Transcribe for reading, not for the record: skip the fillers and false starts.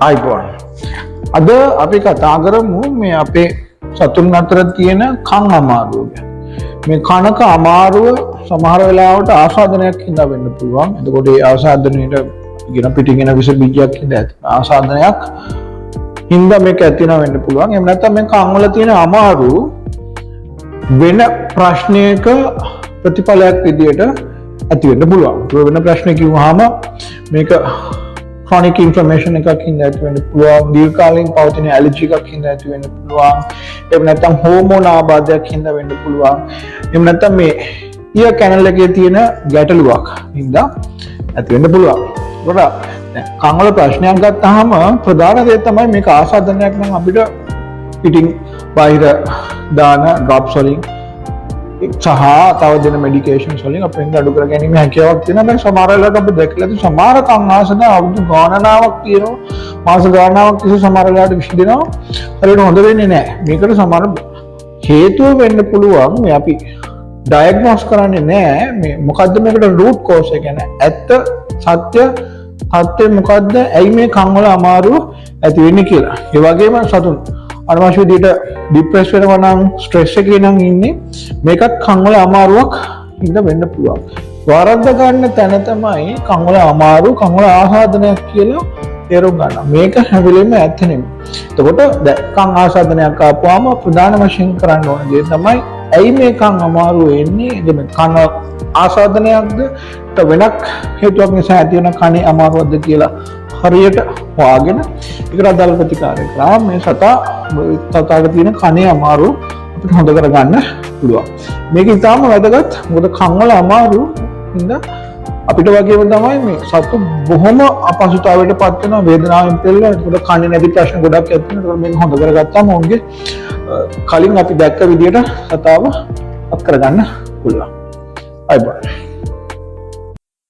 අයිබෝන් අද අපි කතා කරමු මේ අපේ සතුන් අතර තියෙන කන් අමාරුව ගැන. මේ කනක අමාරුව සමහර වෙලාවට ආසාදනයක් හින්දා වෙන්න පුළුවන්. එතකොට ඒ ආසාදනයේට කියන පිටින් එන විස බීජයක් හින්දා ඇති ආසාදනයක් හින්දා මේක ඇති වෙන්න පුළුවන්. එහෙම නැත්නම් මේ කන් වල තියෙන අමාරුව වෙන ප්‍රශ්නයක ප්‍රතිඵලයක් විදියට ඇති වෙන්න පුළුවන්. ඒ වෙන ප්‍රශ්න කිව්වහම මේක chronic inflammation එකක් හින්දා ඇති වෙන්න පුළුවන්, දීර්ඝකාලීන පවතින ඇලර්ජි එකක් හින්දා ඇති වෙන්න පුළුවන්, එහෙම නැත්නම් හෝමෝන ආබාධයක් හින්දා වෙන්න පුළුවන්, එහෙම නැත්නම් මේ ear canal එකේ තියෙන ගැටලුවක් හින්දා ඇති වෙන්න පුළුවන්. ඒකට දැන් කන් වල ප්‍රශ්නයක් ගත්තාම ප්‍රධාන දේ තමයි මේක ආසාදනයක් නම් අපිට පිටින් බාහිර දාන drops වලින් සහ තව දෙන මෙඩිකේෂන්ස් වලින් අපෙන් අඩු කර ගැනීම හැකියාවක් තියෙනවා. දැන් සමහර වෙලාවට අපි දැකලා තියෙන සමහර කන් ආසන අවුරුදු ගණනාවක් තියෙනවා, මාස ගණනාවක් තිස්සේ සමහර වෙලාවට විශ්දිනවා. හරියට හොඳ වෙන්නේ නැහැ. මේකට සමහර හේතුව වෙන්න පුළුවන් මේ අපි ඩයග්නෝස් කරන්නේ නැහැ. මේ මොකද්ද මේකට root cause එක කියන්නේ ඇත්ත සත්‍ය මොකද්ද? ඇයි මේ කන් වල අමාරුව ඇති වෙන්නේ කියලා. ඒ වගේම සතුන් අනවශ්‍ය විදිහට ડિප්‍රෙස් වෙනවා නම් ස්ට්‍රෙස් එකේ නම් ඉන්නේ මේකත් කන් වල අමාරුවක් හින්දා වෙන්න පුළුවන්. වරද්ද ගන්න තැන තමයි කන් වල අමාරු කන් වල ආසාදනයක් කියලා තේරුම් ගන්න. මේක හැම වෙලෙම ඇත්ත නෙමෙයි. එතකොට දැන් කන් ආසාදනයක් ආපුවාම ප්‍රධාන වශයෙන් කරන්න ඕන දේ තමයි ඇයි මේ කන් අමාරු වෙන්නේ? එදෙම කන ආසාදනයක්ද වෙනක් හේතුවක් නිසා ඇති වෙන කනේ අමාරුවක්ද කියලා හරියට හොයාගෙන ඒකට අදාළ ප්‍රතිකාරය කරා මේ සතාට තියෙන කනේ අමාරුව අපිට හොඳ කරගන්න පුළුවන්. මේක ඉතාම වැදගත්. මොකද කන් වල අමාරු හින්දා අපිට වගේම තමයි මේ සතු බොහොම අපහසුතාවයට පත් වෙනවා, වේදනාවෙන් පෙළෙනවා. ඒකට කන්නේ නැති ප්‍රශ්න ගොඩක් ඇති වෙනවා. ඒකට මේක හොඳ කරගත්තාම ඔවුන්ගේ කලින් අපි දැක්ක විදියට සතාව අත් කරගන්න පුළුවන්. අයිබෝන්.